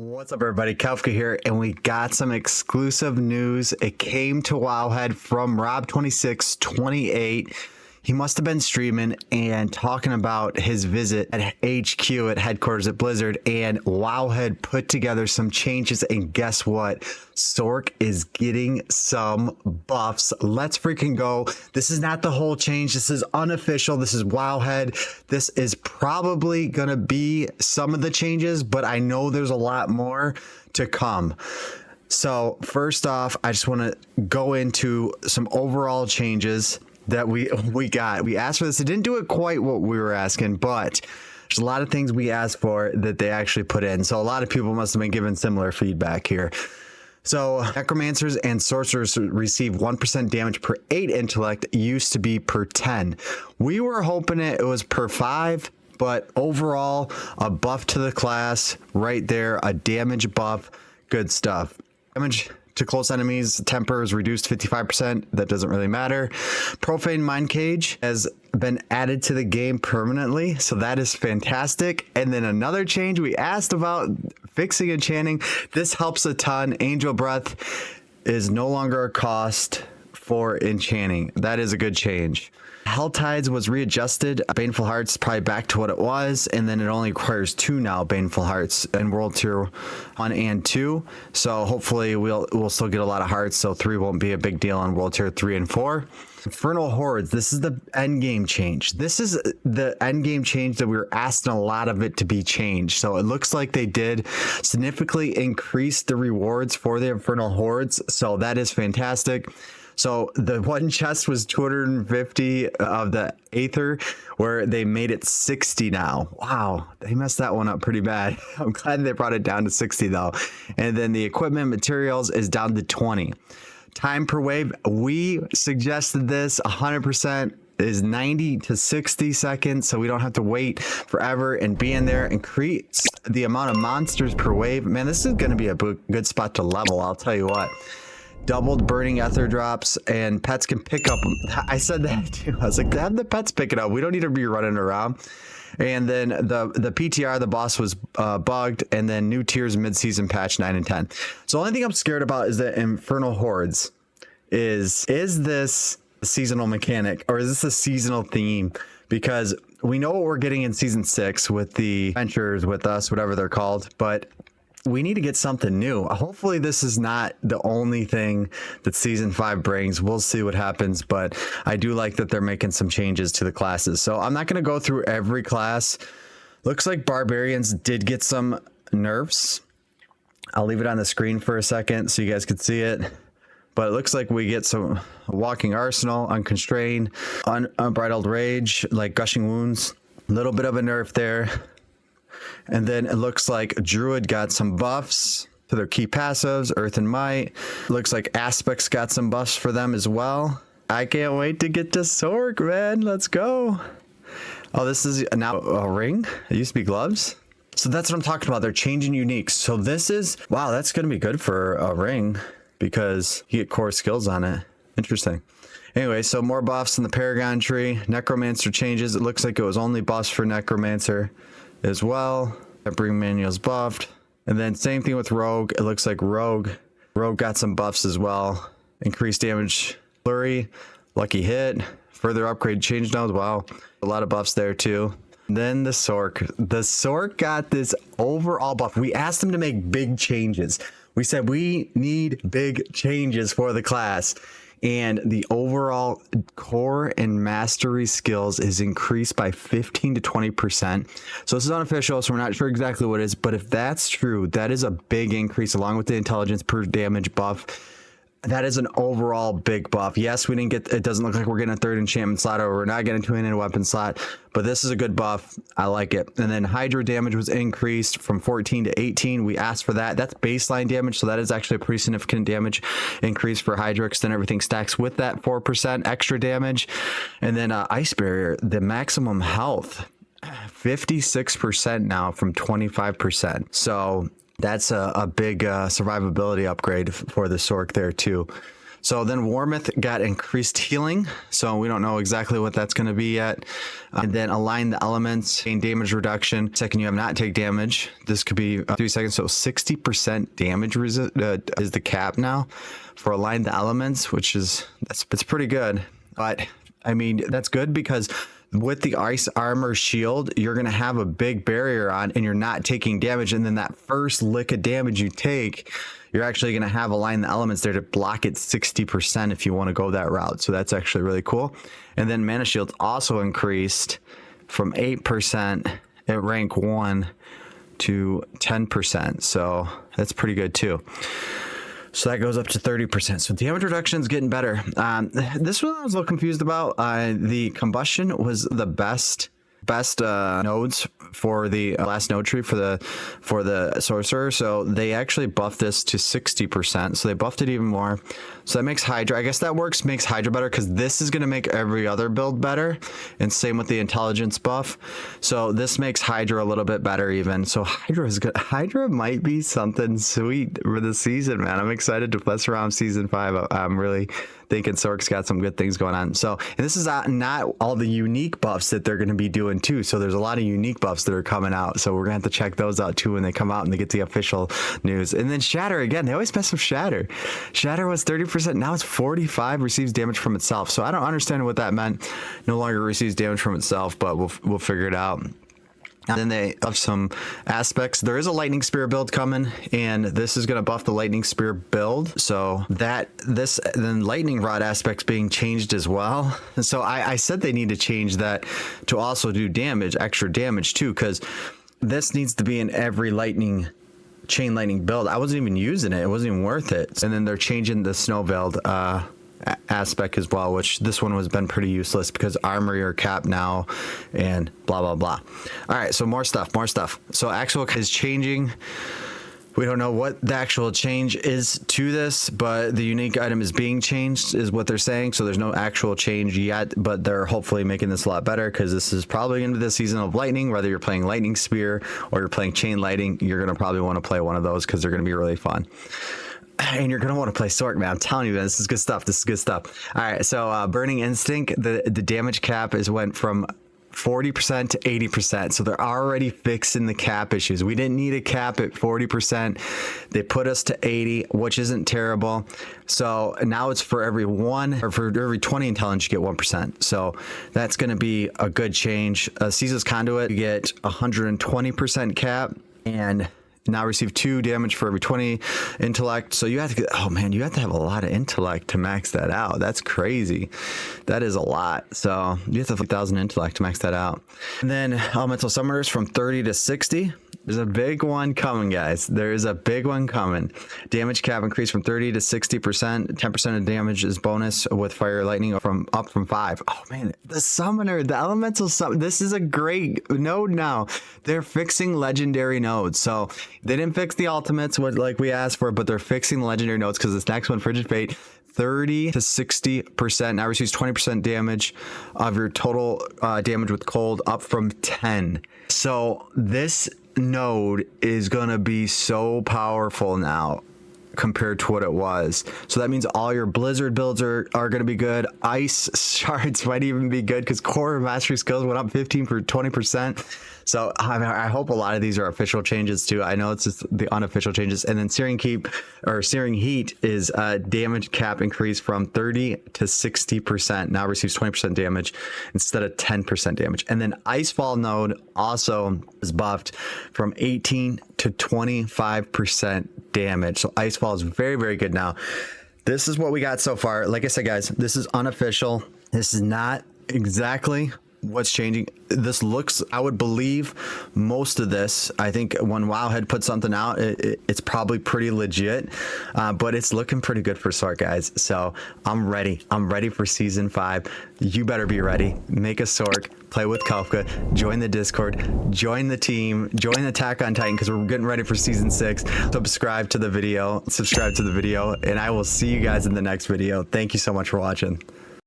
What's up, everybody? Kafka here, and we got some exclusive news. It came to wowhead from Rob2628. He must have been streaming and talking about his visit at HQ at headquarters at Blizzard, and wowhead put together some changes, and guess what? Sorc is getting some buffs. Let's freaking go. This is not the whole change. This is unofficial. This is wowhead. This is probably gonna be some of the changes, but I know there's a lot more to come. So first off, I just want to go into some overall changes that we got. We asked for this. It didn't do it quite what we were asking, but there's a lot of things we asked for that they actually put in. So a lot of people must have been given similar feedback here. So necromancers and sorcerers receive 1% damage per 8 intellect. It used to be per 10. We were hoping it was per 5, but overall a buff to the class right there, a damage buff. Good stuff. Damage to close enemies, temper is reduced 55%. That doesn't really matter. Profane Mind Cage has been added to the game permanently, so that is fantastic. And then another change we asked about, fixing enchanting. This helps a ton. Angel Breath is no longer a cost for enchanting. That is a good change. Hell Tides was readjusted. Baneful Hearts probably back to what it was, and then it only requires 2 now, Baneful Hearts in World Tier 1 and 2. So hopefully we'll still get a lot of hearts, so 3 won't be a big deal on World Tier 3 and 4. Infernal Hordes, this is the end game change. This is the end game change that we were asking a lot of it to be changed. So it looks like they did significantly increase the rewards for the Infernal Hordes, so that is fantastic. So the one chest was 250 of the Aether, where they made it 60 now. Wow, they messed that one up pretty bad. I'm glad they brought it down to 60 though. And then the equipment materials is down to 20. Time per wave, we suggested this 100% is 90 to 60 seconds, so we don't have to wait forever and be in there. Increase the amount of monsters per wave. Man, this is going to be a good spot to level, I'll tell you what. Doubled burning ether drops, and pets can pick up. I said that too. I was like, have the pets pick it up. We don't need to be running around. And then the PTR, the boss was bugged, and then new tiers mid-season patch 9 and 10. So the only thing I'm scared about is the Infernal Hordes. Is this a seasonal mechanic, or is this a seasonal theme? Because we know what we're getting in season 6 with the adventures with us, whatever they're called, but we need to get something new. Hopefully this is not the only thing that season 5 brings. We'll see what happens, but I do like that they're making some changes to the classes. So I'm not going to go through every class. Looks like barbarians did get some nerfs. I'll leave it on the screen for a second so you guys can see it. But it looks like we get some walking arsenal, unconstrained, unbridled rage, like gushing wounds. A little bit of a nerf there. And then it looks like Druid got some buffs to their key passives, Earth and Might. Looks like Aspects got some buffs for them as well. I can't wait to get to Sorc, man. Let's go. Oh, this is now a ring. It used to be gloves. So that's what I'm talking about. They're changing uniques. So this is, wow, that's going to be good for a ring because you get core skills on it. Interesting. Anyway, so more buffs in the Paragon tree. Necromancer changes. It looks like it was only buffs for Necromancer as well. Bring manuals buffed, and then same thing with Rogue. It looks like Rogue got some buffs as well. Increased damage, flurry, lucky hit, further upgrade change nodes. Wow, a lot of buffs there too. Then the Sorc got this overall buff. We asked them to make big changes. We said we need big changes for the class. And the overall core and mastery skills is increased by 15 to 20%. So this is unofficial, so we're not sure exactly what it is, but if that's true, that is a big increase along with the intelligence per damage buff. That is an overall big buff. Yes, we didn't get, it doesn't look like we're getting a 3rd enchantment slot, or we're not getting to a weapon slot, but this is a good buff. I like it. And then Hydra damage was increased from 14 to 18. We asked for that. That's baseline damage, so that is actually a pretty significant damage increase for Hydra, because then everything stacks with that 4% extra damage. And then Ice Barrier, the maximum health, 56% now from 25%. So that's a big survivability upgrade for the Sorc there too. So then Warmouth got increased healing. So we don't know exactly what that's going to be yet. And then Align the Elements, gain damage reduction. Second, you have not take damage. This could be 3 seconds. So 60% damage is the cap now for Align the Elements, which is, it's pretty good. But I mean, that's good because with the ice armor shield, you're going to have a big barrier on and you're not taking damage. And then that first lick of damage you take, you're actually going to have Align the Elements there to block it 60% if you want to go that route. So that's actually really cool. And then Mana Shield's also increased from 8% at rank 1 to 10%. So that's pretty good too. So that goes up to 30%. So damage reduction is getting better. This one I was a little confused about. The combustion was the best nodes for the last node tree for the sorcerer. So they actually buffed this to 60%. So they buffed it even more. So that makes Hydra, I guess that makes Hydra better because this is going to make every other build better. And same with the intelligence buff. So this makes Hydra a little bit better even. So Hydra is good. Hydra might be something sweet for the season, man. I'm excited to mess around season 5. I'm really thinking Sorc's got some good things going on. So, and this is not all the unique buffs that they're going to be doing too. So there's a lot of unique buffs that are coming out. So we're going to have to check those out too when they come out and they get the official news. And then Shatter, again, they always mess with Shatter. Shatter was 30%. Now it's 45, receives damage from itself. So I don't understand what that meant. No longer receives damage from itself, but we'll figure it out. And then they have some aspects. There is a lightning spear build coming, and this is going to buff the lightning spear build. So then lightning rod aspects being changed as well. And so I said they need to change that to also do damage, extra damage too, because this needs to be in every chain lightning build. I wasn't even using it. It wasn't even worth it. And then they're changing the snow build aspect as well, which this one has been pretty useless because armory or cap now and blah blah blah. All right, so more stuff. So actual is changing. We don't know what the actual change is to this, but the unique item is being changed is what they're saying. So there's no actual change yet, but they're hopefully making this a lot better because this is probably into the season of lightning. Whether you're playing lightning spear or you're playing chain lighting, you're going to probably want to play one of those because they're going to be really fun. And you're going to want to play Sorc, man. I'm telling you, man, this is good stuff. All right, so Burning Instinct, the damage cap went from 40% to 80%. So they're already fixing the cap issues. We didn't need a cap at 40%. They put us to 80, which isn't terrible. So now it's for every 20 intelligence, you get 1%. So that's going to be a good change. Caesar's Conduit, you get 120% cap and now receive 2 damage for every 20 intellect. So you have to you have to have a lot of intellect to max that out. That's crazy. That is a lot. So you have to have 1,000 intellect to max that out. And then elemental summoners from 30 to 60. There's a big one coming, guys. There is a big one coming. Damage cap increase from 30 to 60%. 10% of damage is bonus with fire lightning up from 5. Oh man, the summoner, the elemental this is a great node now. They're fixing legendary nodes. So they didn't fix the ultimates like we asked for, but they're fixing the legendary nodes because this next one, Frigid Fate, 30 to 60%. Now receives 20% damage of your total damage with cold, up from 10. So this node is gonna be so powerful now compared to what it was. So that means all your blizzard builds are gonna be good. Ice shards might even be good because core mastery skills went up 15 for 20%. So I hope a lot of these are official changes too. I know it's just the unofficial changes. And then Searing Heat is a damage cap increase from 30 to 60%. Now receives 20% damage instead of 10% damage. And then Icefall node also is buffed from 18 to 25% damage. So Icefall is very, very good now. This is what we got so far. Like I said, guys, this is unofficial. This is not exactly what's changing. This looks, I would believe most of this, I think when wowhead put something out, it's probably pretty legit, but it's looking pretty good for Sorc, guys. So I'm ready for season 5. You better be ready. Make a Sorc, play with Kafka, join the Discord, join the team, join Attack on Titan, because we're getting ready for season 6. Subscribe to the video, and I will see you guys in the next video. Thank you so much for watching.